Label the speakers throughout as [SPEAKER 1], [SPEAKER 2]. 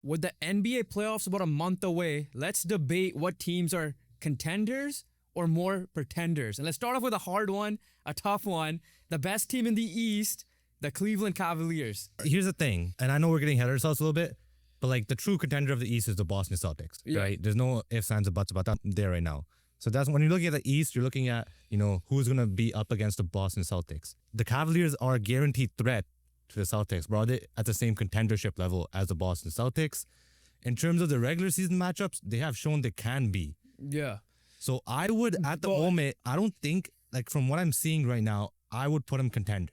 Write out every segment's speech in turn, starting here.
[SPEAKER 1] with the NBA playoffs about a month away, let's debate what teams are contenders or more pretenders. And let's start off with a hard one, a tough one. The best team in the East, the Cleveland Cavaliers.
[SPEAKER 2] Here's the thing, and I know we're getting ahead of ourselves a little bit, but like the true contender of the East is the Boston Celtics, right? There's no ifs, ands, or buts about that there right now. So that's when you're looking at the East, you're looking at, who's going to be up against the Boston Celtics. The Cavaliers are a guaranteed threat to the Celtics, but are they at the same contendership level as the Boston Celtics? In terms of the regular season matchups, they have shown they can be.
[SPEAKER 1] Yeah.
[SPEAKER 2] So I would, at the moment, I don't think, like from what I'm seeing right now, I would put them contender.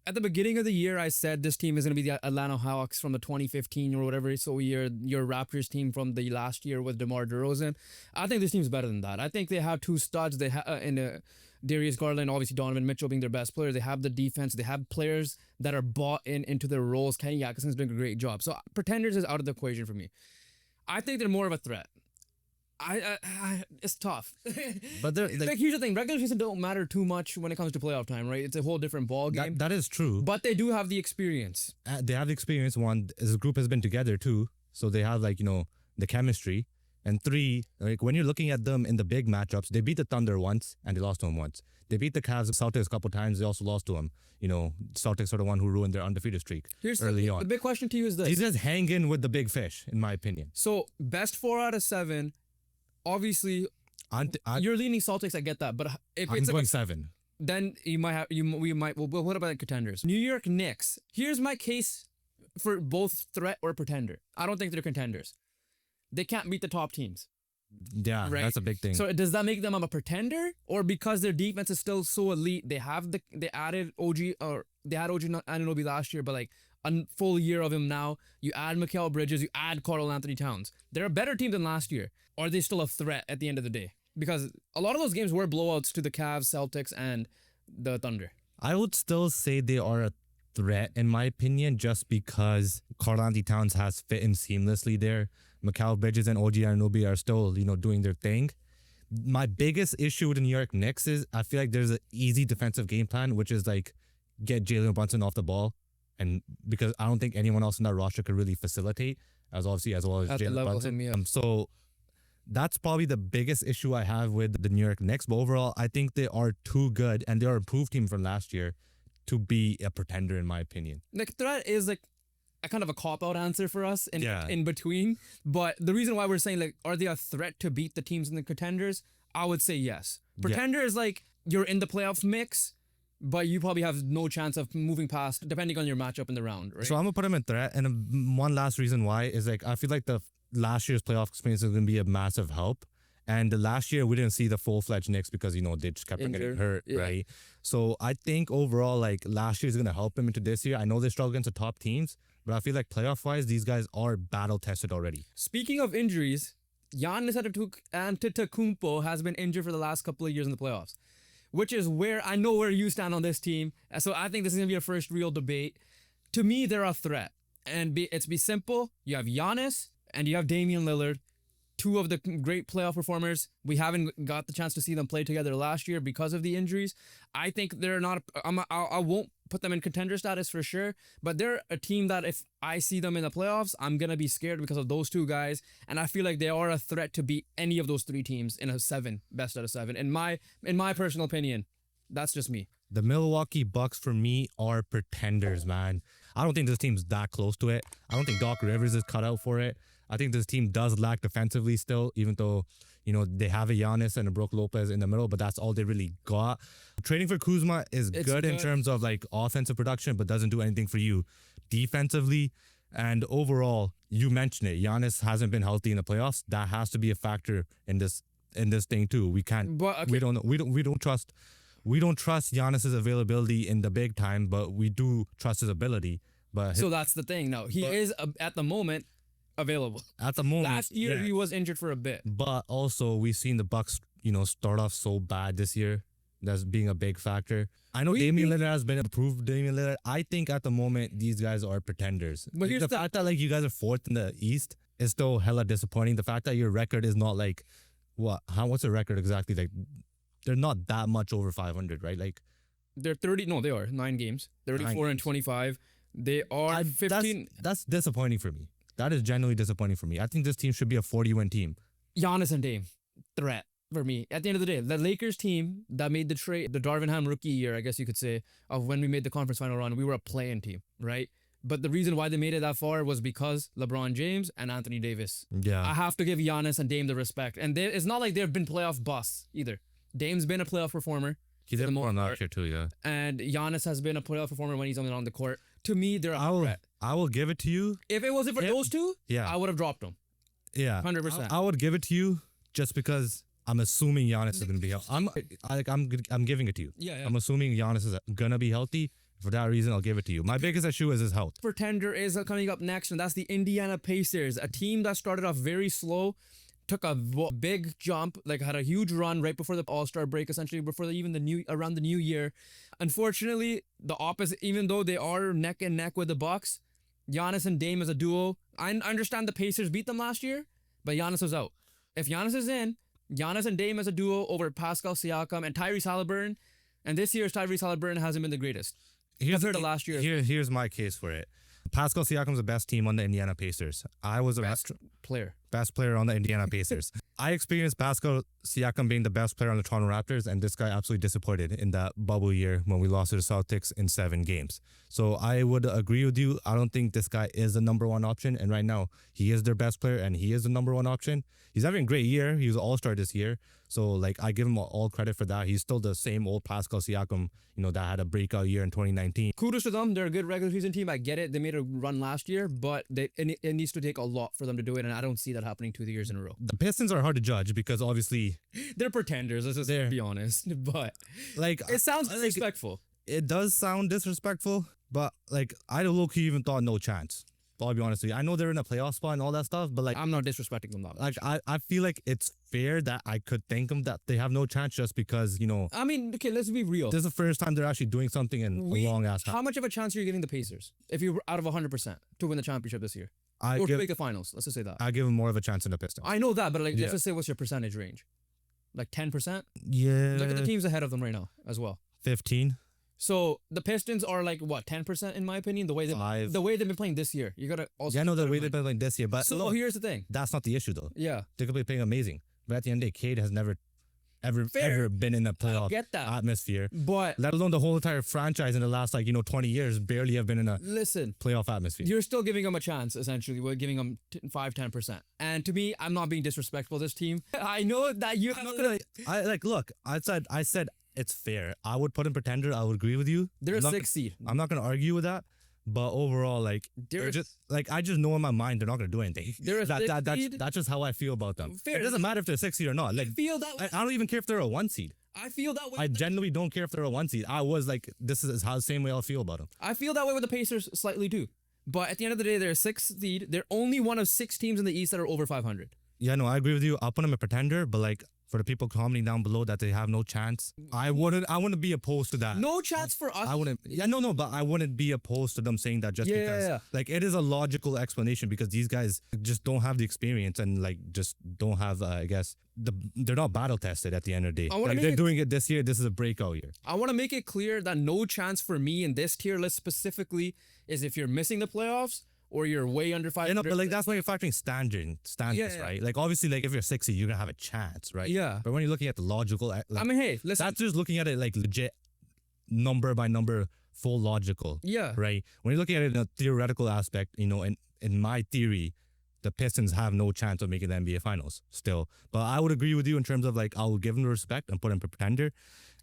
[SPEAKER 1] At the beginning of the year, I said this team is going to be the Atlanta Hawks from the 2015 or whatever. So your Raptors team from the last year with DeMar DeRozan. I think this team's better than that. I think they have two studs. They have Darius Garland, obviously Donovan Mitchell being their best player. They have the defense. They have players that are bought into their roles. Kenny Atkinson's doing a great job. So pretenders is out of the equation for me. I think they're more of a threat. It's tough.
[SPEAKER 2] But they're
[SPEAKER 1] like here's the thing: regular season don't matter too much when it comes to playoff time, right? It's a whole different ball game.
[SPEAKER 2] That is true.
[SPEAKER 1] But they do have the experience.
[SPEAKER 2] They have the experience. One, this group has been together too, so they have the chemistry. And three, like when you're looking at them in the big matchups, they beat the Thunder once and they lost to them once. They beat the Cavs, Celtics a couple times. They also lost to them. Celtics are the one who ruined their undefeated streak early on.
[SPEAKER 1] The big question to you is this:
[SPEAKER 2] these guys hang in with the big fish, in my opinion.
[SPEAKER 1] So best 4 out of 7. Obviously, you're leaning Celtics. I get that, but if
[SPEAKER 2] I'm
[SPEAKER 1] it's
[SPEAKER 2] going 7,
[SPEAKER 1] then we might. Well, what about the contenders? New York Knicks. Here's my case for both threat or pretender. I don't think they're contenders. They can't beat the top teams.
[SPEAKER 2] Yeah, right? That's a big thing.
[SPEAKER 1] So does that make them a pretender, or because their defense is still so elite, they added OG or they had OG Anunoby last year, but like a full year of him now. You add Mikal Bridges, you add Karl Anthony Towns. They're a better team than last year. Are they still a threat at the end of the day? Because a lot of those games were blowouts to the Cavs, Celtics, and the Thunder.
[SPEAKER 2] I would still say they are a threat, in my opinion, just because Karl Anthony Towns has fit in seamlessly there. Mikal Bridges and OG Anunoby are still, doing their thing. My biggest issue with the New York Knicks is I feel like there's an easy defensive game plan, which is like get Jalen Brunson off the ball. And because I don't think anyone else in that roster could really facilitate as well as Jalen Brunson. So that's probably the biggest issue I have with the New York Knicks. But overall, I think they are too good and they are an improved team from last year to be a pretender, in my opinion.
[SPEAKER 1] Like threat is like a kind of a cop-out answer for us in between. But the reason why we're saying like, are they a threat to beat the teams in the contenders? I would say yes. Pretender is like you're in the playoff mix, but you probably have no chance of moving past depending on your matchup in the round, right?
[SPEAKER 2] So I'm going to put them in threat. And one last reason why is like I feel like the last year's playoff experience is going to be a massive help. And the last year, we didn't see the full-fledged Knicks because, they just kept getting hurt, right? So I think overall, like, last year is going to help them into this year. I know they struggle against the top teams, but I feel like playoff-wise, these guys are battle-tested already.
[SPEAKER 1] Speaking of injuries, Giannis Antetokounmpo has been injured for the last couple of years in the playoffs, which is where I know where you stand on this team. So I think this is going to be our first real debate. To me, they're a threat. And it's simple. You have Giannis and you have Damian Lillard. Two of the great playoff performers. We haven't got the chance to see them play together last year because of the injuries. I think they're not. I won't put them in contender status for sure, but they're a team that if I see them in the playoffs, I'm gonna be scared because of those two guys, and I feel like they are a threat to beat any of those three teams in a 7, best out of 7. In my personal opinion, that's just me.
[SPEAKER 2] The Milwaukee Bucks, for me, are pretenders, man. I don't think this team's that close to it. I don't think Doc Rivers is cut out for it. I think this team does lack defensively still, even though, they have a Giannis and a Brook Lopez in the middle, but that's all they really got. Trading for Kuzma is good in terms of like offensive production, but doesn't do anything for you defensively. And overall, you mentioned it, Giannis hasn't been healthy in the playoffs. That has to be a factor in this thing too. We can't. But, okay. We don't trust Giannis's availability in the big time, but we do trust his ability. But
[SPEAKER 1] so that's the thing. No, he is at the moment available.
[SPEAKER 2] At the moment,
[SPEAKER 1] last year he was injured for a bit.
[SPEAKER 2] But also we've seen the Bucks, start off so bad this year. That's being a big factor. I know Damian Lillard has been improved. Damian Lillard. I think at the moment these guys are pretenders. But here's the fact that like you guys are 4th in the East is still hella disappointing. The fact that your record is not like what's the record exactly? Like they're not that much over 500, right? Like
[SPEAKER 1] they're 30. No, they are 9 games. 34 and 25. They are 15.
[SPEAKER 2] That's disappointing for me. That is genuinely disappointing for me. I think this team should be a 40-win team.
[SPEAKER 1] Giannis and Dame, threat for me. At the end of the day, the Lakers team that made the trade, the Darvin Ham rookie year, I guess you could say, of when we made the conference final run, we were a play-in team, right? But the reason why they made it that far was because LeBron James and Anthony Davis.
[SPEAKER 2] Yeah.
[SPEAKER 1] I have to give Giannis and Dame the respect. And it's not like they've been playoff busts either. Dame's been a playoff performer.
[SPEAKER 2] He did more last year too, yeah.
[SPEAKER 1] And Giannis has been a playoff performer when he's on the court. To me, they're a threat.
[SPEAKER 2] I will give it to you.
[SPEAKER 1] If it wasn't for those two,
[SPEAKER 2] yeah,
[SPEAKER 1] I would have dropped them.
[SPEAKER 2] Yeah.
[SPEAKER 1] 100%.
[SPEAKER 2] I would give it to you just because I'm assuming Giannis is going to be healthy. I'm giving it to you.
[SPEAKER 1] Yeah.
[SPEAKER 2] I'm assuming Giannis is going to be healthy. For that reason, I'll give it to you. My biggest issue is his health.
[SPEAKER 1] Pretender is coming up next, and that's the Indiana Pacers, a team that started off very slow, took a big jump, like had a huge run right before the All-Star break, essentially before around the new year. Unfortunately, the opposite. Even though they are neck and neck with the Bucks, Giannis and Dame as a duo. I understand the Pacers beat them last year, but Giannis was out. If Giannis is in, Giannis and Dame as a duo over Pascal Siakam and Tyrese Halliburton, and this year's Tyrese Halliburton hasn't been the greatest. Compared to last year.
[SPEAKER 2] Here's my case for it. Pascal Siakam's the best team on the Indiana Pacers. I was the best player on the Indiana Pacers. I experienced Pascal Siakam being the best player on the Toronto Raptors, and this guy absolutely disappointed in that bubble year when we lost to the Celtics in 7 games. So I would agree with you. I don't think this guy is the number one option, and right now he is their best player and he is the number one option. He's having a great year. He was an all-star this year. So like I give him all credit for that. He's still the same old Pascal Siakam, that had a breakout year in 2019.
[SPEAKER 1] Kudos to them. They're a good regular season team. I get it. They made a run last year, but it needs to take a lot for them to do it, and I don't see that happening 2 years in a row.
[SPEAKER 2] The Pistons are hard to judge because obviously
[SPEAKER 1] they're pretenders. Let's just be honest. But like it sounds disrespectful.
[SPEAKER 2] It does sound disrespectful, but like I low-key even thought no chance. I'll be honest with you. I know they're in a playoff spot and all that stuff, but like
[SPEAKER 1] I'm not disrespecting them that much.
[SPEAKER 2] Like I feel like it's fair that I could think them that they have no chance just because,
[SPEAKER 1] I mean, okay, let's be real.
[SPEAKER 2] This is the first time they're actually doing something in a long ass time.
[SPEAKER 1] How much of a chance are you giving the Pacers if you're out of 100% to win the championship this year? Or to make the finals? Let's just say that.
[SPEAKER 2] I give them more of a chance than the Pistons.
[SPEAKER 1] I know that, but like let's just say what's your percentage range? Like 10%?
[SPEAKER 2] Yeah.
[SPEAKER 1] Look at the teams ahead of them right now as well.
[SPEAKER 2] 15.
[SPEAKER 1] So the Pistons are like what 10% in my opinion. The way they've been playing this year, you gotta also.
[SPEAKER 2] Yeah, I know the way they've been playing this year, but
[SPEAKER 1] so here's the thing.
[SPEAKER 2] That's not the issue though.
[SPEAKER 1] Yeah,
[SPEAKER 2] they could be playing amazing, but at the end of the day, Cade has never, ever been in a playoff atmosphere. But let alone the whole entire franchise in the last 20 years barely have been in a playoff atmosphere.
[SPEAKER 1] You're still giving them a chance essentially. We're giving them 5-10%. And to me, I'm not being disrespectful. This team, I know that you.
[SPEAKER 2] I'm not gonna. Look. I said. It's fair. I would put in pretender. I would agree with you.
[SPEAKER 1] They're a 6th seed.
[SPEAKER 2] I'm not going to argue with that. But overall, I just know in my mind they're not going to do anything.
[SPEAKER 1] They're a 6th seed.
[SPEAKER 2] That's just how I feel about them.
[SPEAKER 1] Fair.
[SPEAKER 2] It doesn't matter if they're 6 seed or not. Like,
[SPEAKER 1] I feel that way.
[SPEAKER 2] I don't even care if they're a 1 seed.
[SPEAKER 1] I feel that way.
[SPEAKER 2] I genuinely don't care if they're a 1 seed. I was like, this is how the same way I'll feel about them.
[SPEAKER 1] I feel that way with the Pacers slightly too. But at the end of the day, they're a 6th seed. They're only one of 6 teams in the East that are over 500.
[SPEAKER 2] Yeah, no, I agree with you. I'll put them a pretender, but for the people commenting down below that they have no chance, I wouldn't be opposed to that.
[SPEAKER 1] No chance for us.
[SPEAKER 2] I wouldn't. Yeah, no, but I wouldn't be opposed to them saying that just because. Yeah. It is a logical explanation because these guys just don't have the experience and just don't have. I guess they're not battle tested at the end of the day. They're doing it this year. This is a breakout year. I
[SPEAKER 1] want to make it clear that no chance for me in this tier list specifically is if you're missing the playoffs. Or you're way under 500.
[SPEAKER 2] But that's why you're factoring standards, right? Obviously, if you're 60, you're gonna have a chance, right?
[SPEAKER 1] Yeah.
[SPEAKER 2] But when you're looking at the logical,
[SPEAKER 1] hey, listen.
[SPEAKER 2] That's just looking at it legit, number by number, full logical.
[SPEAKER 1] Yeah.
[SPEAKER 2] Right. When you're looking at it in a theoretical aspect, in my theory, the Pistons have no chance of making the NBA Finals still. But I would agree with you in terms of I'll give them the respect and put him a pretender,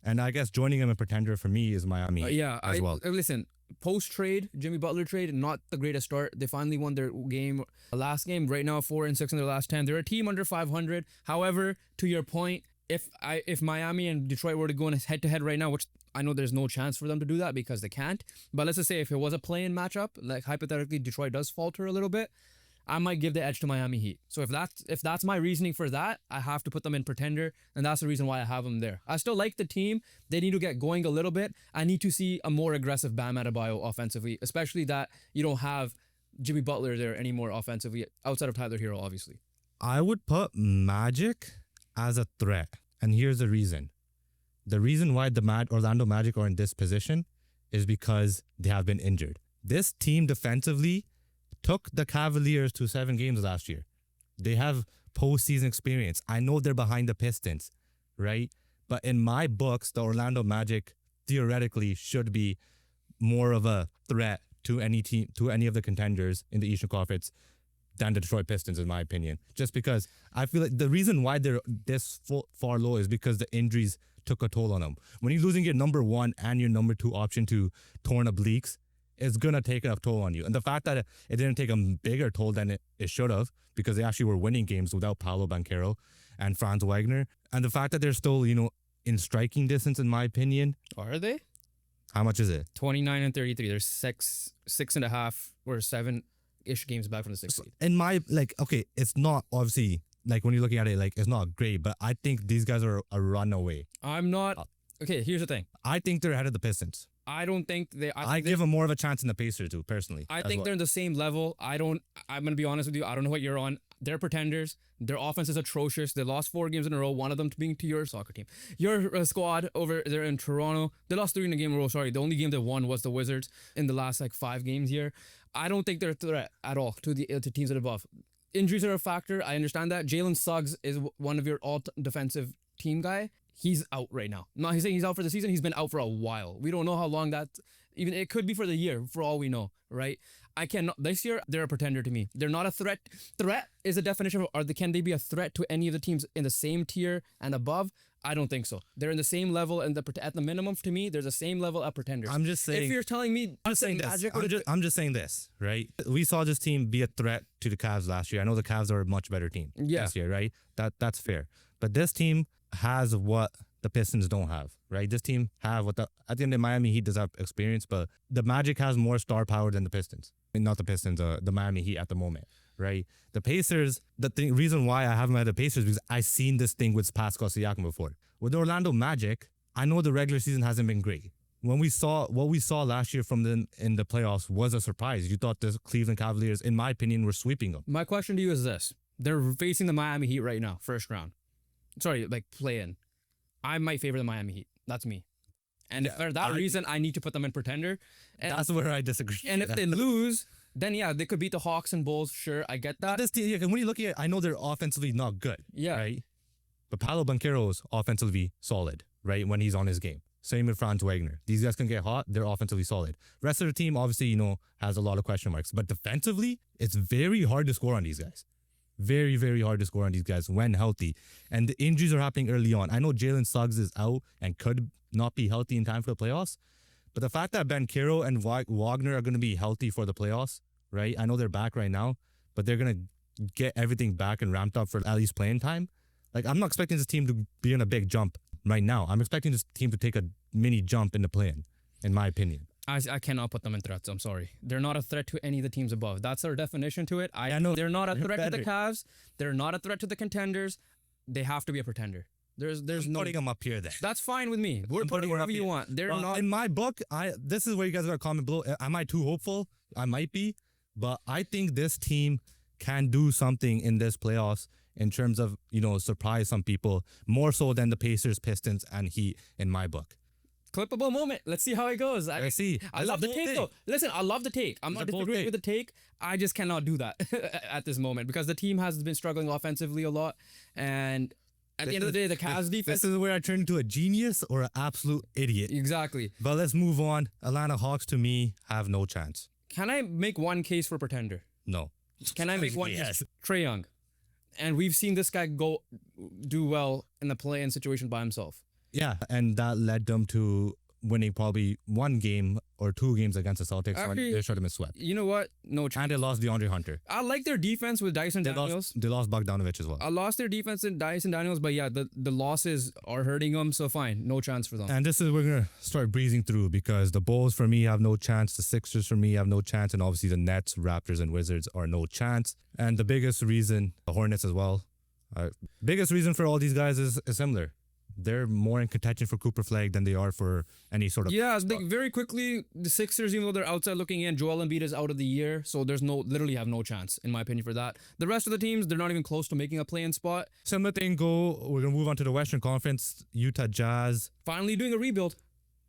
[SPEAKER 2] and I guess joining him a pretender for me is Miami. As well.
[SPEAKER 1] Listen. Post-trade, Jimmy Butler trade, not the greatest start. They finally won their last game. Right now, 4-6 in their last 10. They're a team under 500. However, to your point, if Miami and Detroit were to go in head-to-head right now, which I know there's no chance for them to do that because they can't, but let's just say if it was a play-in matchup, hypothetically Detroit does falter a little bit, I might give the edge to Miami Heat. So if that's my reasoning for that, I have to put them in pretender, and that's the reason why I have them there. I still like the team. They need to get going a little bit. I need to see a more aggressive Bam Adebayo offensively, especially that you don't have Jimmy Butler there anymore offensively, outside of Tyler Hero, obviously.
[SPEAKER 2] I would put Magic as a threat, and here's the reason. The reason why the Orlando Magic are in this position is because they have been injured. This team defensively took the Cavaliers to 7 games last year. They have postseason experience. I know they're behind the Pistons, right? But in my books, the Orlando Magic theoretically should be more of a threat to any team, to any of the contenders in the Eastern Conference than the Detroit Pistons, in my opinion. Just because I feel like the reason why they're this far low is because the injuries took a toll on them. When you're losing your number 1 and your number 2 option to torn obliques, it's going to take a toll on you. And the fact that it didn't take a bigger toll than it should have, because they actually were winning games without Paolo Banchero and Franz Wagner. And the fact that they're still, in striking distance, in my opinion.
[SPEAKER 1] Are they?
[SPEAKER 2] How much is it?
[SPEAKER 1] 29 and 33. They're six and a half or 7-ish games back from the 6th seed.
[SPEAKER 2] In my, okay, it's not obviously, when you're looking at it, it's not great, but I think these guys are a runaway.
[SPEAKER 1] I'm not. Okay, here's the thing.
[SPEAKER 2] I think they're ahead of the Pistons.
[SPEAKER 1] I don't think they.
[SPEAKER 2] I give them more of a chance than the Pacers do, personally.
[SPEAKER 1] I think they're in the same level. I'm going to be honest with you. I don't know what you're on. They're pretenders. Their offense is atrocious. They lost 4 games in a row, one of them being to your soccer team. Your squad over there in Toronto, they lost 3 in a game in a row. Sorry, the only game they won was the Wizards in the last 5 games here. I don't think they're a threat at all to teams that are above. Injuries are a factor. I understand that. Jalen Suggs is one of your all-defensive team guy. He's out right now. Not he's saying he's out for the season. He's been out for a while. We don't know how long that. Even it could be for the year, for all we know, right? I cannot. This year, they're a pretender to me. They're not a threat. Threat is a definition of. Can they be a threat to any of the teams in the same tier and above? I don't think so. They're in the same level, and at the minimum, to me, there's the same level of pretenders.
[SPEAKER 2] I'm just saying.
[SPEAKER 1] If you're telling me,
[SPEAKER 2] I'm just saying this, right? We saw this team be a threat to the Cavs last year. I know the Cavs are a much better team this year, right? That's fair. But this team has what the Pistons don't have, right? This team have at the end of Miami Heat does have experience, but the Magic has more star power than the Pistons. I mean, not the Pistons, the Miami Heat at the moment, right? The Pacers, reason why I haven't had the Pacers because I've seen this thing with Pascal Siakam before. With the Orlando Magic, I know the regular season hasn't been great. When we saw what we saw last year from them in the playoffs was a surprise. You thought the Cleveland Cavaliers, in my opinion, were sweeping them.
[SPEAKER 1] My question to you is this. They're facing the Miami Heat right now, first round. Sorry, play-in. I might favor the Miami Heat. That's me. And for that reason, I need to put them in pretender. And
[SPEAKER 2] that's where I disagree.
[SPEAKER 1] And if they lose, then they could beat the Hawks and Bulls. Sure, I get that.
[SPEAKER 2] This team, when you look at it, I know they're offensively not good.
[SPEAKER 1] Yeah.
[SPEAKER 2] Right? But Paolo Banchero is offensively solid, right? When he's on his game. Same with Franz Wagner. These guys can get hot. They're offensively solid. Rest of the team, obviously, has a lot of question marks. But defensively, it's very hard to score on these guys. Very, very hard to score on these guys when healthy. And the injuries are happening early on. I know Jalen Suggs is out and could not be healthy in time for the playoffs. But the fact that Banchero and Wagner are going to be healthy for the playoffs, right? I know they're back right now, but they're going to get everything back and ramped up for at least playing time. I'm not expecting this team to be on a big jump right now. I'm expecting this team to take a mini jump in the play-in, in my opinion.
[SPEAKER 1] I cannot put them in threats. I'm sorry. They're not a threat to any of the teams above. That's our definition to it. I know they're not a threat to the Cavs. They're not a threat to the contenders. They have to be a pretender. There's no
[SPEAKER 2] putting them up here then.
[SPEAKER 1] That's fine with me. We're putting whatever you want. They're not
[SPEAKER 2] in my book. This is where you guys got to comment below. Am I too hopeful? I might be, but I think this team can do something in this playoffs in terms of surprise some people more so than the Pacers, Pistons, and Heat in my book.
[SPEAKER 1] Clippable moment. Let's see how it goes.
[SPEAKER 2] I see.
[SPEAKER 1] I love the take though. Listen, I love the take. I'm not disagreeing with the take. I just cannot do that at this moment because the team has been struggling offensively a lot. And at the end of the day, the Cavs defense.
[SPEAKER 2] This is where I turn into a genius or an absolute idiot.
[SPEAKER 1] Exactly.
[SPEAKER 2] But let's move on. Atlanta Hawks, to me, have no chance.
[SPEAKER 1] Can I make one case for pretender?
[SPEAKER 2] No.
[SPEAKER 1] Can I make one case? Trae Young. And we've seen this guy do well in the play-in situation by himself.
[SPEAKER 2] Yeah, and that led them to winning probably 1 game or 2 games against the Celtics when they should have been swept.
[SPEAKER 1] You know what? No chance.
[SPEAKER 2] And they lost DeAndre Hunter.
[SPEAKER 1] I like their defense with Dyson Daniels.
[SPEAKER 2] They lost Bogdanovich as well.
[SPEAKER 1] I lost their defense in Dyson Daniels, but yeah, the losses are hurting them, so fine. No chance for them.
[SPEAKER 2] And this is we're going to start breezing through because the Bulls for me have no chance. The Sixers for me have no chance. And obviously the Nets, Raptors, and Wizards are no chance. And the biggest reason, the Hornets as well, biggest reason for all these guys is similar. They're more in contention for Cooper Flag than they are for any sort of...
[SPEAKER 1] Yeah, very quickly, the Sixers, even though they're outside looking in, Joel Embiid is out of the year, so there's literally have no chance, in my opinion, for that. The rest of the teams, they're not even close to making a play-in spot.
[SPEAKER 2] Similar thing we're going to move on to the Western Conference. Utah Jazz.
[SPEAKER 1] Finally doing a rebuild.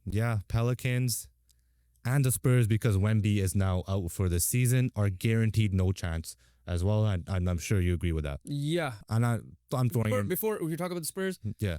[SPEAKER 2] Yeah, Pelicans. and the Spurs, because Wemby is now out for the season, are guaranteed no chance as well. And I'm sure you agree with that.
[SPEAKER 1] Yeah.
[SPEAKER 2] And I'm throwing in,
[SPEAKER 1] Before we talk about the Spurs,
[SPEAKER 2] yeah.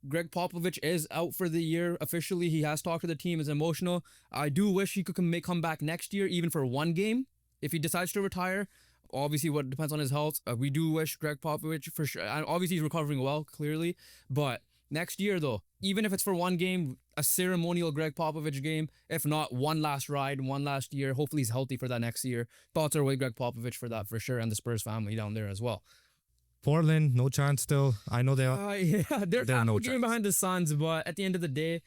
[SPEAKER 1] Greg Popovich is out for the year officially. He has talked to the team. Is emotional. I do wish he could come back next year, even for one game, if he decides to retire. Obviously, what depends on his health. We do wish Greg Popovich for sure. And obviously, he's recovering well, clearly. But next year, though, even if it's for one game, a ceremonial Greg Popovich game, if not one last ride, one last year, hopefully he's healthy for that next year. Thoughts are with Greg Popovich for that for sure, and the Spurs family down there as well.
[SPEAKER 2] Portland, no chance still. I know they are.
[SPEAKER 1] Yeah, they're
[SPEAKER 2] no
[SPEAKER 1] game
[SPEAKER 2] chance.
[SPEAKER 1] behind the Suns, but at the end of the day,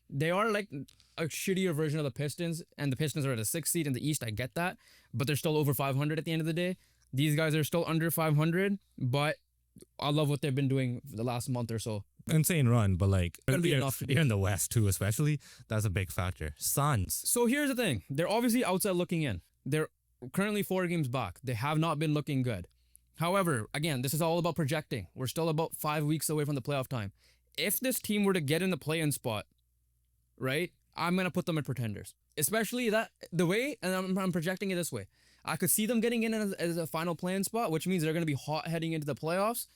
[SPEAKER 1] they are like a shittier version of the Pistons, and the Pistons are at a 6th seed in the East. I get that, but they're still over 500 at the end of the day. These guys are still under 500, but I love what they've been doing for the last month or so.
[SPEAKER 2] Insane run, but like
[SPEAKER 1] Gonna be
[SPEAKER 2] here,
[SPEAKER 1] enough to
[SPEAKER 2] here in the West too, especially, that's a big factor. Suns.
[SPEAKER 1] So here's the thing. They're obviously outside looking in. They're currently 4 games back. They have not been looking good. However, again, this is all about projecting. We're still about 5 weeks away from the playoff time. If this team were to get in the play-in spot, right, I'm going to put them in pretenders. Especially that the way, and I'm projecting it this way. I could see them getting in as a final play-in spot, which means they're going to be hot heading into the playoffs.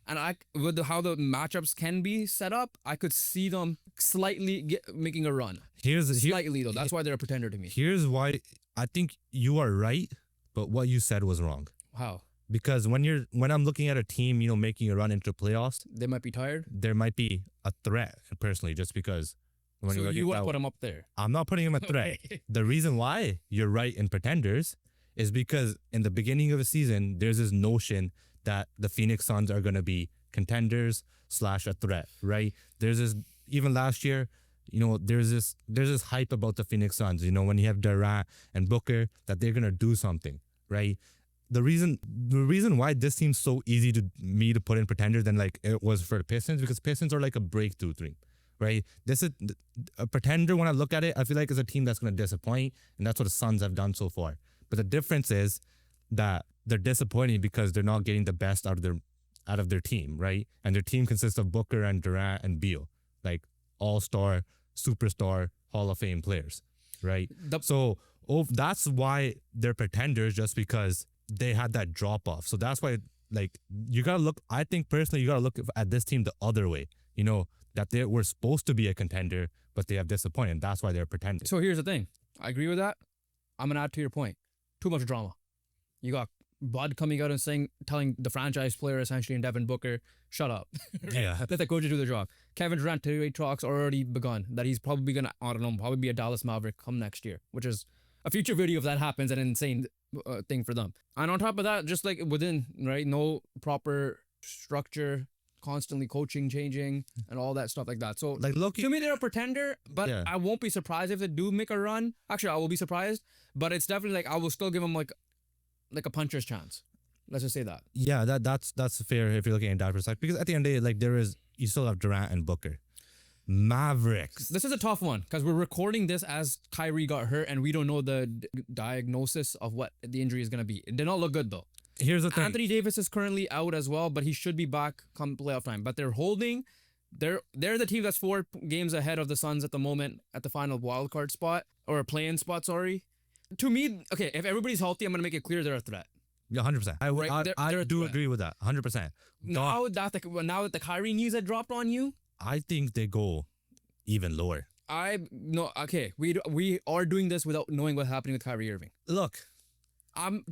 [SPEAKER 1] And with how the matchups can be set up, I could see them slightly making a run. Slightly, though. That's why they're a pretender to me.
[SPEAKER 2] Here's why I think you are right, but what you said was wrong.
[SPEAKER 1] How?
[SPEAKER 2] Because when I'm looking at a team, making a run into playoffs,
[SPEAKER 1] They might be tired.
[SPEAKER 2] there might be a threat. Personally, just because when
[SPEAKER 1] So
[SPEAKER 2] you're
[SPEAKER 1] you
[SPEAKER 2] looking
[SPEAKER 1] would put them up there.
[SPEAKER 2] I'm not putting him a threat.
[SPEAKER 1] Okay.
[SPEAKER 2] The reason why you're right in pretenders is because in the beginning of the season, there's this notion that the Phoenix Suns are going to be contenders / a threat, right? There's this, even last year, there's this hype about the Phoenix Suns, when you have Durant and Booker, that they're going to do something, right? The reason why this seems so easy to me to put in pretender than like it was for the Pistons, because Pistons are like a breakthrough team, right? This is a pretender. When I look at it, I feel like it's a team that's going to disappoint, and that's what the Suns have done so far. But the difference is that they're disappointing because they're not getting the best out of their team, right? And their team consists of Booker and Durant and Beal, like all-star, superstar, Hall of Fame players, right? So that's why they're pretenders, just because they had that drop off. So that's why, like, you gotta look. I think personally, you gotta look at this team the other way. That they were supposed to be a contender, but they have disappointed. That's why they're pretending.
[SPEAKER 1] So here's the thing. I agree with that. I'm gonna add to your point. Too much drama. You got Bud coming out and telling the franchise player essentially and Devin Booker, shut up.
[SPEAKER 2] Yeah.
[SPEAKER 1] Let the coaches do their job. Kevin Durant trade talks already begun. That he's probably gonna, probably be a Dallas Maverick come next year, which is a future video if that happens, an insane thing for them. And on top of that, just like within, right, no proper structure, constantly coaching changing and all that stuff like that. So
[SPEAKER 2] Like, look,
[SPEAKER 1] to me, they're a pretender, but
[SPEAKER 2] Yeah.
[SPEAKER 1] I won't be surprised if they do make a run. Actually, I will be surprised, but it's definitely like I will still give them like a puncher's chance. Let's just say that.
[SPEAKER 2] yeah, that's fair if you're looking at that perspective. Because at the end of the day, you still have Durant and Booker. Mavericks.
[SPEAKER 1] This is a tough one because we're recording this as Kyrie got hurt and we don't know the diagnosis of what the injury is going to be. It did not look good though.
[SPEAKER 2] Here's the thing.
[SPEAKER 1] Anthony Davis is currently out as well, but he should be back come playoff time. But they're holding. They're the team that's 4 games ahead of the Suns at the moment at the final wildcard spot or play-in spot. Sorry. To me, okay, if everybody's healthy, I'm gonna make it clear they're a threat.
[SPEAKER 2] Yeah, 100%. I
[SPEAKER 1] They're a
[SPEAKER 2] do
[SPEAKER 1] threat.
[SPEAKER 2] agree with that. 100%.
[SPEAKER 1] Now that the Kyrie news had dropped on you,
[SPEAKER 2] I think they go even lower.
[SPEAKER 1] we are doing this without knowing what's happening with Kyrie Irving.
[SPEAKER 2] Look,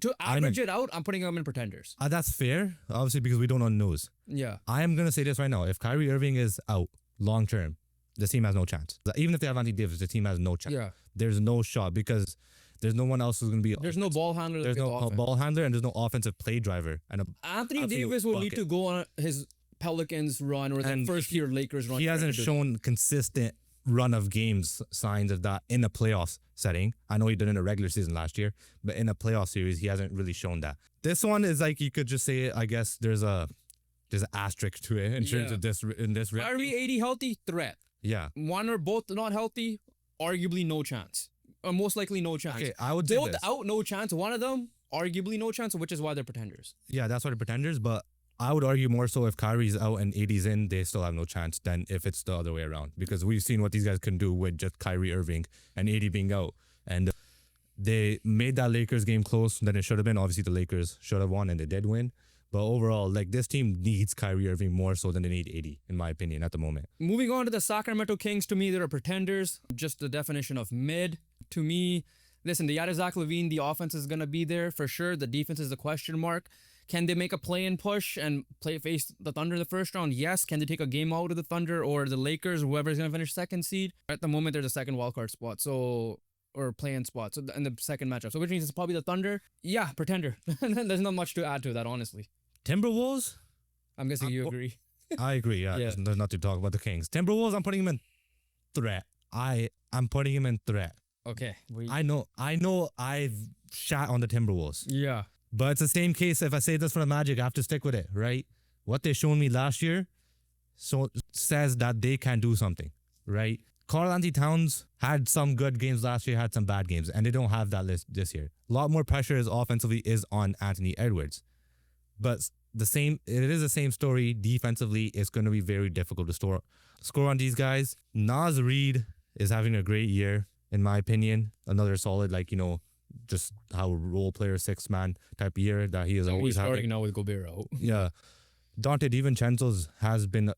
[SPEAKER 1] To average it out, I'm putting them in pretenders.
[SPEAKER 2] that's fair, obviously, because we don't know news.
[SPEAKER 1] Yeah.
[SPEAKER 2] I am going to say this right now. If Kyrie Irving is out long term, the team has no chance. Even if they have Anthony Davis, the team has no chance.
[SPEAKER 1] Yeah.
[SPEAKER 2] There's no shot because there's no one else who's going to be.
[SPEAKER 1] There's no ball handler.
[SPEAKER 2] There's no ball handler and there's no offensive play driver. And
[SPEAKER 1] Anthony
[SPEAKER 2] absolute
[SPEAKER 1] Davis will need
[SPEAKER 2] bucket.
[SPEAKER 1] to go on his Pelicans run or the
[SPEAKER 2] And
[SPEAKER 1] first year Lakers run.
[SPEAKER 2] he hasn't shown consistent run of games signs of that in a playoffs setting. I know he did in a regular season last year, but in a playoff series, he hasn't really shown that. This one is like, you could just say, I guess there's an asterisk to it in terms of this.
[SPEAKER 1] Kyrie 80 healthy threat.
[SPEAKER 2] Yeah.
[SPEAKER 1] One or both not healthy, arguably no chance. Or most likely no chance.
[SPEAKER 2] Okay, I would say
[SPEAKER 1] Both
[SPEAKER 2] this.
[SPEAKER 1] out, no chance. One of them, arguably no chance, which is why they're pretenders.
[SPEAKER 2] Yeah, that's why they're pretenders, but I would argue more so if Kyrie's out and AD's in, they still have no chance than if it's the other way around. Because we've seen what these guys can do with just Kyrie Irving and AD being out. And they made that Lakers game close than it should have been. Obviously, the Lakers should have won, and they did win. But overall, like, this team needs Kyrie Irving more so than they need AD, in my opinion, at the moment.
[SPEAKER 1] Moving on to the Sacramento Kings, to me, they're pretenders. Just the definition of mid. To me, listen, they added Zach LaVine. The offense is going to be there for sure. The defense is a question mark. Can they make a play-in push and face the Thunder in the first round? Yes. Can they take a game out of the Thunder or the Lakers, whoever's going to finish second seed? At the moment, they're the second wildcard spot, or play-in spot, so in the second matchup. So which means it's probably the Thunder. Yeah, pretender. There's not much to add to that, honestly.
[SPEAKER 2] Timberwolves?
[SPEAKER 1] I'm guessing you agree.
[SPEAKER 2] I agree, yeah.
[SPEAKER 1] Yeah.
[SPEAKER 2] There's not to talk about the Kings. Timberwolves, I'm putting him in threat. I'm putting him in threat.
[SPEAKER 1] Okay.
[SPEAKER 2] I know I've shat on the Timberwolves.
[SPEAKER 1] Yeah.
[SPEAKER 2] But it's the same case. If I say this for the Magic, I have to stick with it, right? What they shown me last year says that they can do something, right? Karl-Anthony Towns had some good games last year, had some bad games, and they don't have that list this year. A lot more pressure offensively is on Anthony Edwards. But it is the same story. Defensively, it's going to be very difficult to score on these guys. Naz Reid is having a great year, in my opinion. Another solid, just how role player, six-man type year that he is always
[SPEAKER 1] He's
[SPEAKER 2] having.
[SPEAKER 1] starting now with Gobert out.
[SPEAKER 2] Yeah. Dante DiVincenzo's has been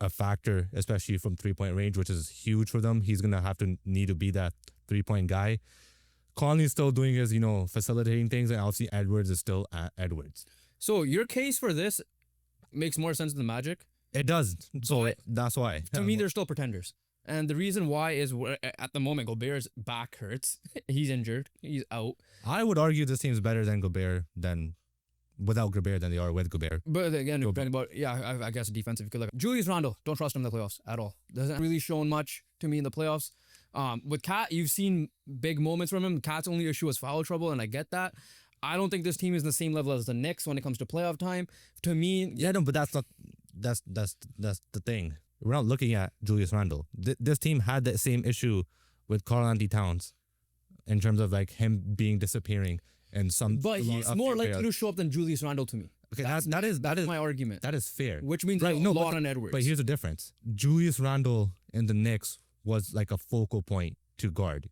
[SPEAKER 2] a factor, especially from three-point range, which is huge for them. He's going to need to be that three-point guy. Conley's still doing his, facilitating things, and obviously Edwards is still Edwards.
[SPEAKER 1] So your case for this makes more sense than the Magic.
[SPEAKER 2] It does. So
[SPEAKER 1] But
[SPEAKER 2] that's why.
[SPEAKER 1] To me, they're still pretenders. And the reason why is at the moment, Gobert's back hurts. He's injured. He's out.
[SPEAKER 2] I would argue this team's better than without Gobert than they are with Gobert.
[SPEAKER 1] But again, depending about, I guess defensive. You could look at Julius Randle. Don't trust him in the playoffs at all. Doesn't really shown much to me in the playoffs. With Cat, you've seen big moments from him. Cat's only issue is foul trouble, and I get that. I don't think this team is the same level as the Knicks when it comes to playoff time. To me,
[SPEAKER 2] Yeah, no, but that's the thing. We're not looking at Julius Randle. This team had that same issue with Karl-Anthony Towns in terms of him disappearing and some.
[SPEAKER 1] but he's more likely to show up than Julius Randle to me.
[SPEAKER 2] Okay, that is
[SPEAKER 1] My argument.
[SPEAKER 2] that is fair.
[SPEAKER 1] Which means
[SPEAKER 2] Right,
[SPEAKER 1] a
[SPEAKER 2] no,
[SPEAKER 1] lot on Edwards.
[SPEAKER 2] But here's the difference. Julius Randle in the Knicks was like a focal point to guard.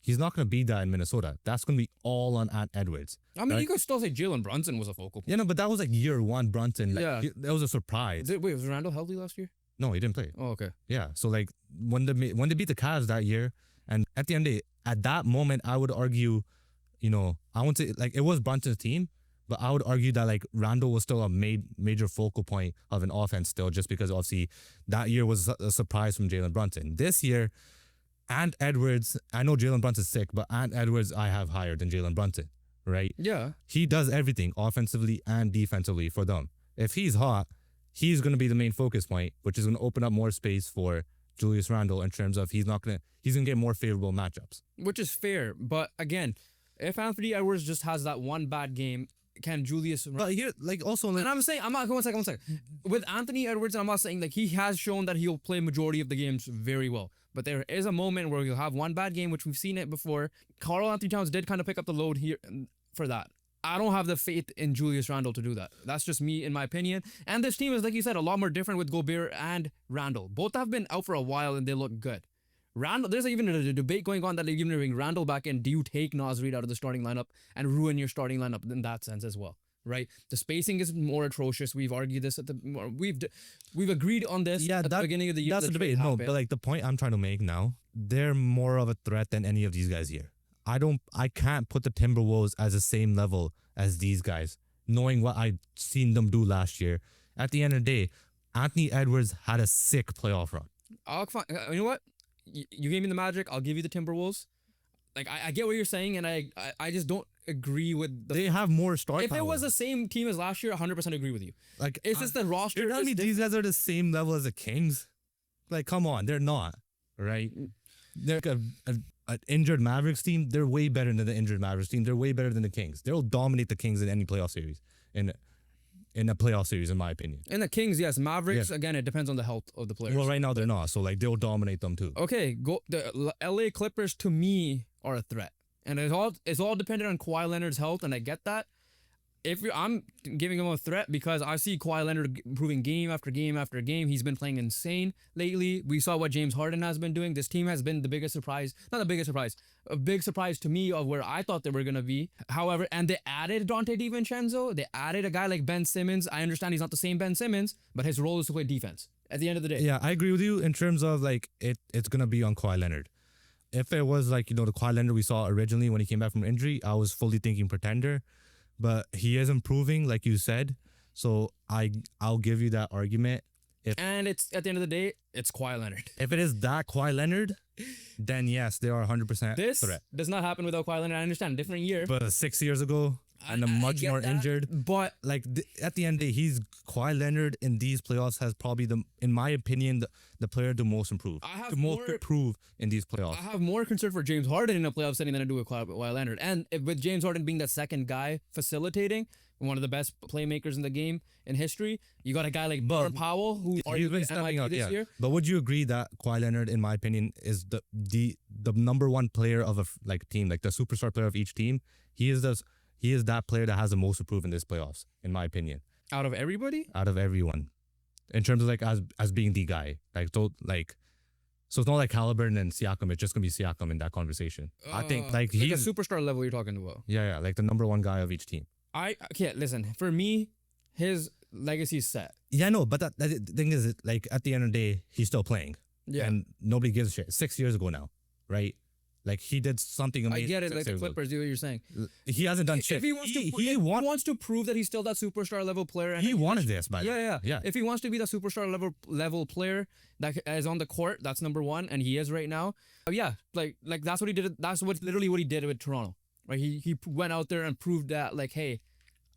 [SPEAKER 2] He's not going to be that in Minnesota. That's going to be all on Edwards.
[SPEAKER 1] I mean,
[SPEAKER 2] right?
[SPEAKER 1] you could still say Jalen Brunson was a focal point.
[SPEAKER 2] Yeah, no, but that was year one Brunson.
[SPEAKER 1] Yeah.
[SPEAKER 2] That was a surprise.
[SPEAKER 1] Wait, was Randle healthy last year?
[SPEAKER 2] No, he didn't play.
[SPEAKER 1] Oh, okay.
[SPEAKER 2] Yeah, so when they beat the Cavs that year, and at the end of the day, at that moment, I would argue, I won't say it was Brunson's team, but I would argue that Randle was still a major focal point of an offense still, just because obviously that year was a surprise from Jalen Brunson. This year, Ant Edwards, I know Jalen Brunson's sick, but Ant Edwards I have higher than Jalen Brunson, right?
[SPEAKER 1] Yeah.
[SPEAKER 2] He does everything offensively and defensively for them. If he's hot, he's going to be the main focus point, which is going to open up more space for Julius Randle in terms of he's going to get more favorable matchups.
[SPEAKER 1] Which is fair. But again, if Anthony Edwards just has that one bad game, can Julius...
[SPEAKER 2] But here,
[SPEAKER 1] And I'm saying, one second. With Anthony Edwards, I'm not saying he has shown that he'll play majority of the games very well. But there is a moment where he'll have one bad game, which we've seen it before. Karl-Anthony Towns did kind of pick up the load here for that. I don't have the faith in Julius Randle to do that. That's just me, in my opinion. And this team is, like you said, a lot more different with Gobert and Randle. Both have been out for a while and they look good. Randle, there's even a debate going on that they're even bring Randle back in. Do you take Naz Reid out of the starting lineup and ruin your starting lineup in that sense as well? Right, the spacing is more atrocious. We've argued this we've agreed on this at the beginning of the year.
[SPEAKER 2] That's the debate. No, but the point I'm trying to make now, they're more of a threat than any of these guys here. I can't put the Timberwolves as the same level as these guys, knowing what I've seen them do last year. At the end of the day, Anthony Edwards had a sick playoff run.
[SPEAKER 1] You know what? You gave me the Magic. I'll give you the Timberwolves. I get what you're saying, and I just don't agree with
[SPEAKER 2] they have more star
[SPEAKER 1] If
[SPEAKER 2] power.
[SPEAKER 1] it was the same team as last year, 100% agree with you. It's just the roster.
[SPEAKER 2] You're telling me these guys are the same level as the Kings? Come on, they're not, right? They're an injured Mavericks team. They're way better than the injured Mavericks team. They're way better than the Kings. They'll dominate the Kings in any playoff series, in a playoff series, in my opinion.
[SPEAKER 1] And the Kings, yes. Mavericks, again, it depends on the health of the players.
[SPEAKER 2] Well, right now they're not, so they'll dominate them too.
[SPEAKER 1] Okay, the LA Clippers to me are a threat. And it's all dependent on Kawhi Leonard's health, and I get that. I'm giving him a threat because I see Kawhi Leonard improving game after game after game. He's been playing insane lately. We saw what James Harden has been doing. This team has been the biggest surprise, not the biggest surprise, a big surprise to me of where I thought they were gonna be. However, and they added Dante DiVincenzo. They added a guy like Ben Simmons. I understand he's not the same Ben Simmons, but his role is to play defense. At the end of the day,
[SPEAKER 2] Yeah, I agree with you in terms of like it's gonna be on Kawhi Leonard. If it was like, the Kawhi Leonard we saw originally when he came back from injury, I was fully thinking pretender. But he is improving, like you said. So I'll give you that argument.
[SPEAKER 1] and it's at the end of the day, it's Kawhi Leonard.
[SPEAKER 2] If it is that Kawhi Leonard, then yes, they are 100%
[SPEAKER 1] This
[SPEAKER 2] threat.
[SPEAKER 1] does not happen without Kawhi Leonard. I understand, different year,
[SPEAKER 2] But 6 years ago, and a
[SPEAKER 1] I
[SPEAKER 2] much
[SPEAKER 1] get
[SPEAKER 2] more
[SPEAKER 1] that,
[SPEAKER 2] injured.
[SPEAKER 1] But
[SPEAKER 2] Like at the end of the day, Kawhi Leonard in these playoffs has probably in my opinion, the player to most improve.
[SPEAKER 1] I have
[SPEAKER 2] to most
[SPEAKER 1] more-
[SPEAKER 2] improve in these playoffs.
[SPEAKER 1] I have more concern for James Harden in a playoff setting than I do with Kawhi Leonard. And with James Harden being that second guy facilitating, one of the best playmakers in the game in history, you got a guy like Norman Powell who
[SPEAKER 2] He's been
[SPEAKER 1] arguably
[SPEAKER 2] stepping
[SPEAKER 1] MIP
[SPEAKER 2] up,
[SPEAKER 1] this
[SPEAKER 2] yeah.
[SPEAKER 1] year.
[SPEAKER 2] But would you agree that Kawhi Leonard, in my opinion, is the number one player of a team, like the superstar player of each team? He is that player that has the most improved in this playoffs, in my opinion,
[SPEAKER 1] Out of everybody?
[SPEAKER 2] out of everyone, in terms of like as being the guy. So it's not like Halliburton and Siakam. It's just gonna be Siakam in that conversation. I think like
[SPEAKER 1] Like a
[SPEAKER 2] he's
[SPEAKER 1] superstar level you're talking about.
[SPEAKER 2] yeah, like the number one guy of each team.
[SPEAKER 1] Listen, for me, his legacy's set.
[SPEAKER 2] Yeah, no, but the thing is, like at the end of the day, he's still playing.
[SPEAKER 1] Yeah.
[SPEAKER 2] And nobody gives a shit. 6 years ago now, right? Like he did something
[SPEAKER 1] I
[SPEAKER 2] amazing.
[SPEAKER 1] get it,
[SPEAKER 2] 6
[SPEAKER 1] like the
[SPEAKER 2] years ago.
[SPEAKER 1] Clippers do what you're saying.
[SPEAKER 2] He hasn't done shit.
[SPEAKER 1] If he wants to, if
[SPEAKER 2] he
[SPEAKER 1] he
[SPEAKER 2] won-
[SPEAKER 1] wants to prove that he's still that superstar level player, and
[SPEAKER 2] he wanted this, by the way.
[SPEAKER 1] yeah. If he wants to be the superstar level player that is on the court, that's number one, and he is right now. Yeah, like that's what he did. That's literally what he did with Toronto. Right? He went out there and proved that, like, hey,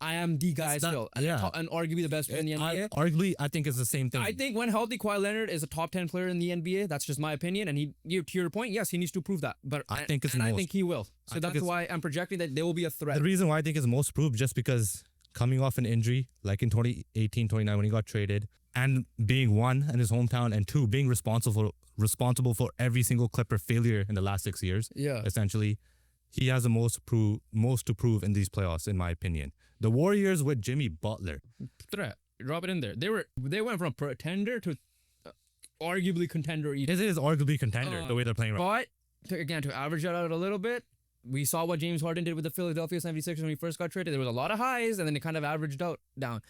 [SPEAKER 1] I am the guy
[SPEAKER 2] That's not-
[SPEAKER 1] still,
[SPEAKER 2] yeah.
[SPEAKER 1] and arguably the best player in the NBA.
[SPEAKER 2] Arguably, I think it's the same thing.
[SPEAKER 1] I think when healthy, Kawhi Leonard is a top 10 player in the NBA. That's just my opinion. And to your point, yes, he needs to prove that. But
[SPEAKER 2] I think it's
[SPEAKER 1] and I
[SPEAKER 2] most.
[SPEAKER 1] think he will.
[SPEAKER 2] I
[SPEAKER 1] So
[SPEAKER 2] think
[SPEAKER 1] that's
[SPEAKER 2] it's-
[SPEAKER 1] why I'm projecting that there will be a threat.
[SPEAKER 2] The reason why I think it's most proved just because coming off an injury, like in 2018, 29, when he got traded, and being one in his hometown, and two, being responsible for every single Clipper failure in the last 6 years.
[SPEAKER 1] Yeah.
[SPEAKER 2] Essentially, he has the most to prove in these playoffs, in my opinion. The Warriors with Jimmy Butler.
[SPEAKER 1] Threat. Drop it in there. They went from pretender to arguably contender.
[SPEAKER 2] It is arguably contender the way they're playing right.
[SPEAKER 1] But to average that out a little bit, we saw what James Harden did with the Philadelphia 76ers when he first got traded. There was a lot of highs, and then it kind of averaged down.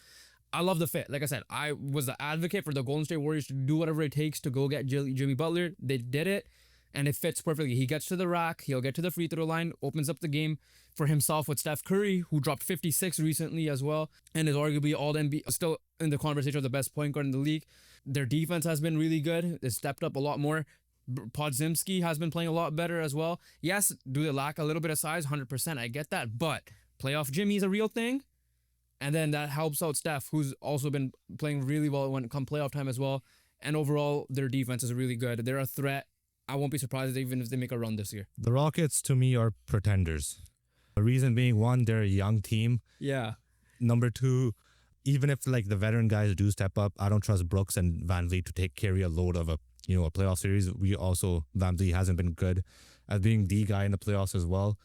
[SPEAKER 1] I love the fit. Like I said, I was the advocate for the Golden State Warriors to do whatever it takes to go get Jimmy Butler. They did it, and it fits perfectly. He gets to the rack, he'll get to the free throw line, opens up the game for himself with Steph Curry, who dropped 56 recently as well, and is arguably still in the conversation of the best point guard in the league. Their defense has been really good. They stepped up a lot more. Podziemski has been playing a lot better as well. Yes, do they lack a little bit of size? 100%, I get that. But playoff Jimmy's a real thing. And then that helps out Steph, who's also been playing really well when it comes playoff time as well. And overall, their defense is really good. They're a threat. I won't be surprised even if they make a run this year.
[SPEAKER 2] The Rockets, to me, are pretenders. The reason being, one, they're a young team.
[SPEAKER 1] Yeah.
[SPEAKER 2] Number two, even if like the veteran guys do step up, I don't trust Brooks and Van Vliet to carry a load of a playoff series. Van Vliet hasn't been good at being the guy in the playoffs as well.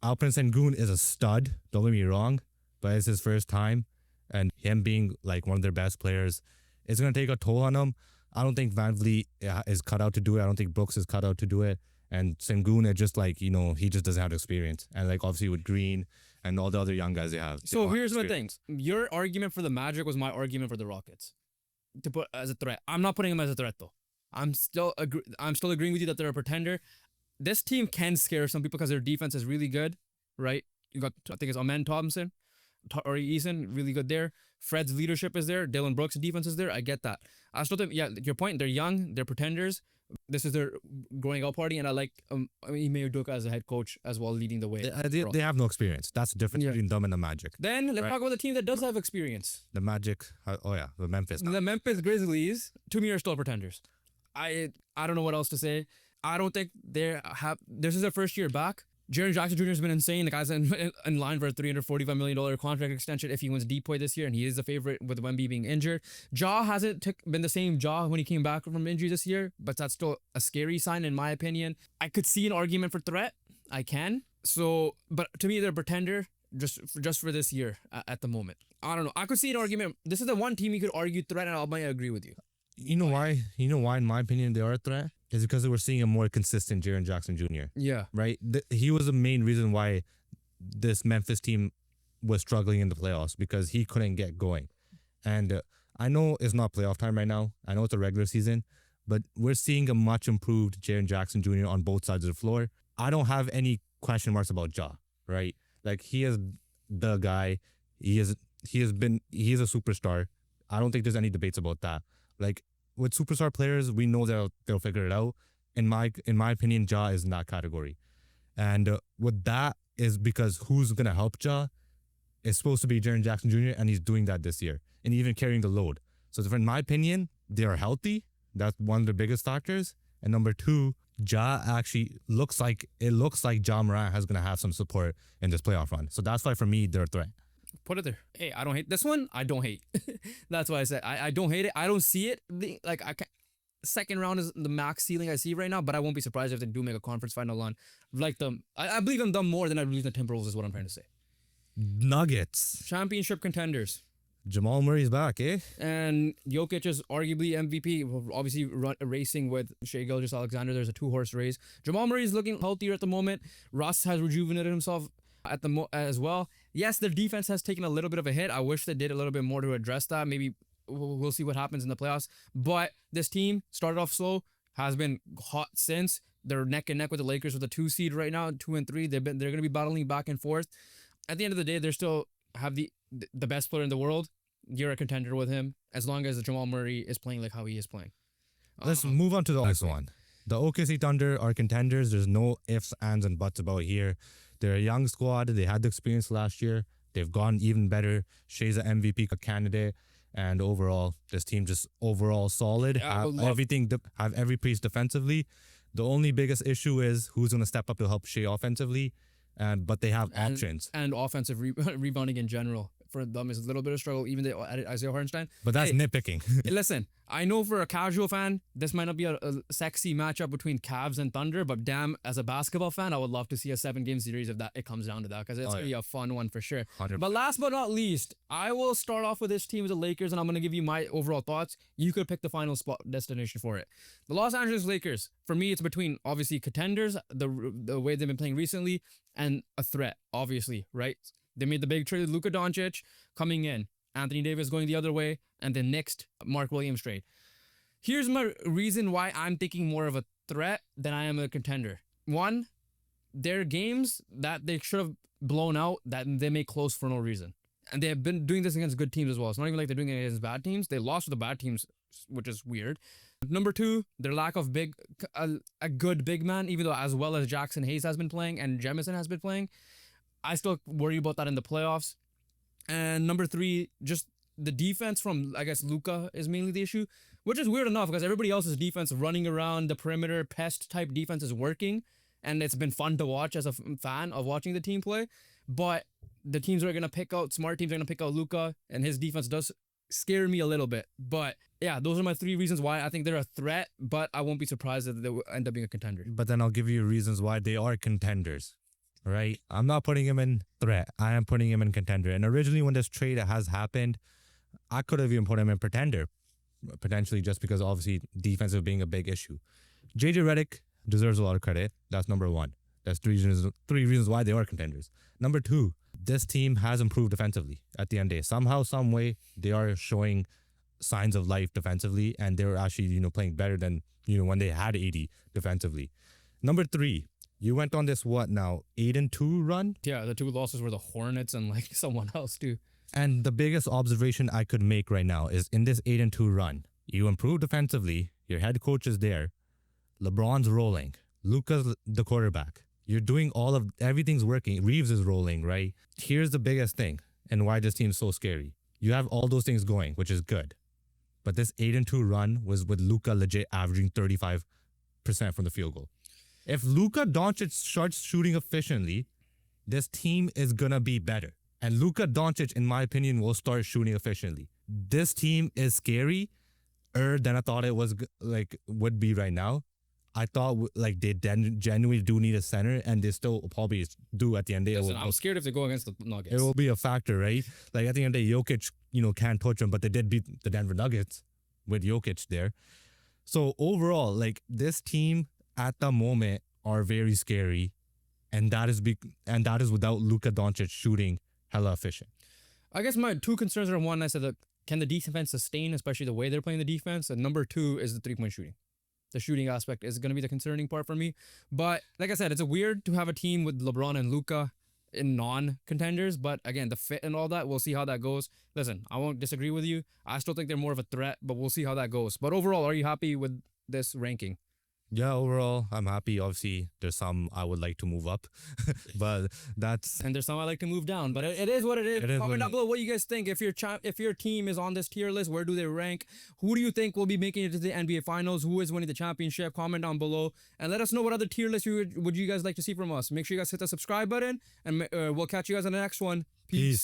[SPEAKER 2] Alperen Sengun is a stud, don't get me wrong, but it's his first time, and him being like one of their best players, it's going to take a toll on him. I don't think Van Vliet is cut out to do it. I don't think Brooks is cut out to do it. And Sengun is just like, he just doesn't have the experience. And like obviously with Green and all the other young guys they have.
[SPEAKER 1] So here's my things. Your argument for the Magic was my argument for the Rockets to put as a threat. I'm not putting them as a threat though. I'm still agreeing with you that they're a pretender. This team can scare some people because their defense is really good, right? You got, I think it's Amen Thompson, or Eason, really good there. Fred's leadership is there. Dylan Brooks' defense is there. I get that. I still think, your point, they're young, they're pretenders. This is their growing up party, and I like Ime Udoka as a head coach as well, leading the way.
[SPEAKER 2] They have no experience. That's the difference between them and the Magic.
[SPEAKER 1] Then let's talk about the team that does have experience.
[SPEAKER 2] The Magic, the Memphis.
[SPEAKER 1] The Memphis Grizzlies, to me, are still pretenders. I don't know what else to say. I don't think this is their first year back. Jaren Jackson Jr. has been insane. The guy's in line for a $345 million contract extension if he wins Depoy this year, and he is the favorite with Wemby being injured. Ja hasn't been the same Ja when he came back from injury this year, but that's still a scary sign in my opinion. I could see an argument for threat. I can. So, but to me, they're a pretender. just for this year at the moment. I don't know. I could see an argument. This is the one team you could argue threat, and I might agree with you.
[SPEAKER 2] You know why? You know why, in my opinion, they are a threat? Is because we're seeing a more consistent Jaren Jackson Jr.
[SPEAKER 1] Yeah.
[SPEAKER 2] Right? He was the main reason why this Memphis team was struggling in the playoffs, because he couldn't get going. And I know it's not playoff time right now. I know it's a regular season, but we're seeing a much improved Jaren Jackson Jr. on both sides of the floor. I don't have any question marks about Ja, right? Like, he is the guy. He is a superstar. I don't think there's any debates about that. Like, with superstar players, we know they'll figure it out. In my opinion, Ja is in that category. And with that is because who's gonna help Ja? It's supposed to be Jaren Jackson Jr. and he's doing that this year and even carrying the load. So in my opinion, they are healthy. That's one of the biggest factors. And number two, Ja actually looks like Ja Morant has gonna have some support in this playoff run. So that's why for me they're a threat.
[SPEAKER 1] Put it there. Hey, I don't hate this one. I don't hate. That's why I said I don't hate it. I don't see it. I can't. Second round is the max ceiling I see right now, but I won't be surprised if they do make a conference final run. Like them, I believe in them more than I believe in the Timberwolves is what I'm trying to say.
[SPEAKER 2] Nuggets.
[SPEAKER 1] Championship contenders.
[SPEAKER 2] Jamal Murray's back, eh?
[SPEAKER 1] And Jokic is arguably MVP, obviously racing with Shai Gilgeous-Alexander. There's a 2-horse race. Jamal Murray is looking healthier at the moment. Russ has rejuvenated himself as well. Yes, their defense has taken a little bit of a hit. I wish they did a little bit more to address that. Maybe we'll see what happens in the playoffs. But this team started off slow, has been hot since. They're neck and neck with the Lakers with the 2 seed right now, 2 and 3. They're going to be battling back and forth. At the end of the day, they still have the best player in the world. You're a contender with him as long as Jamal Murray is playing like how he is playing.
[SPEAKER 2] Let's move on to the next one. The OKC Thunder are contenders. There's no ifs, ands, and buts about here. They're a young squad. They had the experience last year. They've gone even better. Shai's an MVP candidate. And overall, this team just overall solid. Have every piece defensively. The only biggest issue is who's going to step up to help Shai offensively. But they have options.
[SPEAKER 1] And offensive rebounding in general. For them is a little bit of struggle, even though Isaiah Hartenstein.
[SPEAKER 2] But that's nitpicking.
[SPEAKER 1] Listen, I know for a casual fan, this might not be a sexy matchup between Cavs and Thunder, but damn, as a basketball fan, I would love to see a 7-game series if it comes down to that, because it's going to be a fun one for sure.
[SPEAKER 2] 100%.
[SPEAKER 1] But last but not least, I will start off with this team as the Lakers, and I'm going to give you my overall thoughts. You could pick the final spot destination for it. The Los Angeles Lakers, for me, it's between, obviously, contenders, the way they've been playing recently, and a threat, obviously, right? They made the big trade with Luka Doncic coming in, Anthony Davis going the other way, and the next Mark Williams trade. Here's my reason why I'm thinking more of a threat than I am a contender. One, their games that they should have blown out, that they make close for no reason. And they have been doing this against good teams as well. It's not even like they're doing it against bad teams. They lost to the bad teams, which is weird. Number two, their lack of a good big man, even though as well as Jackson Hayes has been playing and Jemison has been playing, I still worry about that in the playoffs. And number three, just the defense from, I guess, Luka is mainly the issue, which is weird enough because everybody else's defense running around the perimeter, pest type defense is working. And it's been fun to watch as a fan of watching the team play. But the teams are going to pick out, smart teams are going to pick out Luka, and his defense does scare me a little bit. But yeah, those are my 3 reasons why I think they're a threat, but I won't be surprised if they will end up being a contender.
[SPEAKER 2] But then I'll give you reasons why they are contenders. Right? I'm not putting him in threat. I am putting him in contender. And originally when this trade has happened, I could have even put him in pretender, potentially just because obviously defensive being a big issue. JJ Redick deserves a lot of credit. That's number 1. That's 3 reasons why they are contenders. Number 2, this team has improved defensively at the end of the day. Somehow, some way, they are showing signs of life defensively, and they're actually, playing better than, when they had 80 defensively. Number 3, you went on this, 8-2 run?
[SPEAKER 1] Yeah, the 2 losses were the Hornets and someone else too.
[SPEAKER 2] And the biggest observation I could make right now is in this 8-2 run, you improved defensively, your head coach is there, LeBron's rolling, Luka's the quarterback. You're doing everything's working, Reeves is rolling, right? Here's the biggest thing and why this team's so scary. You have all those things going, which is good. But this 8-2 run was with Luka legit averaging 35% from the field goal. If Luka Doncic starts shooting efficiently, this team is going to be better. And Luka Doncic, in my opinion, will start shooting efficiently. This team is scarier than I thought it would be right now. I thought like they genuinely do need a center, and they still probably do at the end of the day.
[SPEAKER 1] Listen, I'm scared if they go against the Nuggets.
[SPEAKER 2] It will be a factor, right? Like at the end of the day, Jokic, can't touch them, but they did beat the Denver Nuggets with Jokic there. So overall, like this team at the moment are very scary, and that is without Luka Doncic shooting hella efficient.
[SPEAKER 1] I guess my two concerns are, one, I said that can the defense sustain, especially the way they're playing the defense, and number two is the 3-point shooting. The shooting aspect is going to be the concerning part for me. But like I said, it's weird to have a team with LeBron and Luka in non-contenders. But again, the fit and all that, we'll see how that goes. Listen, I won't disagree with you. I still think they're more of a threat, but we'll see how that goes. But overall, are you happy with this ranking?
[SPEAKER 2] Yeah, overall, I'm happy. Obviously, there's some I would like to move up, but that's...
[SPEAKER 1] And there's some I like to move down, but it is what it is. Comment down below what you guys think. If your team is on this tier list, where do they rank? Who do you think will be making it to the NBA Finals? Who is winning the championship? Comment down below and let us know what other tier lists would you guys like to see from us. Make sure you guys hit the subscribe button, and we'll catch you guys on the next one. Peace.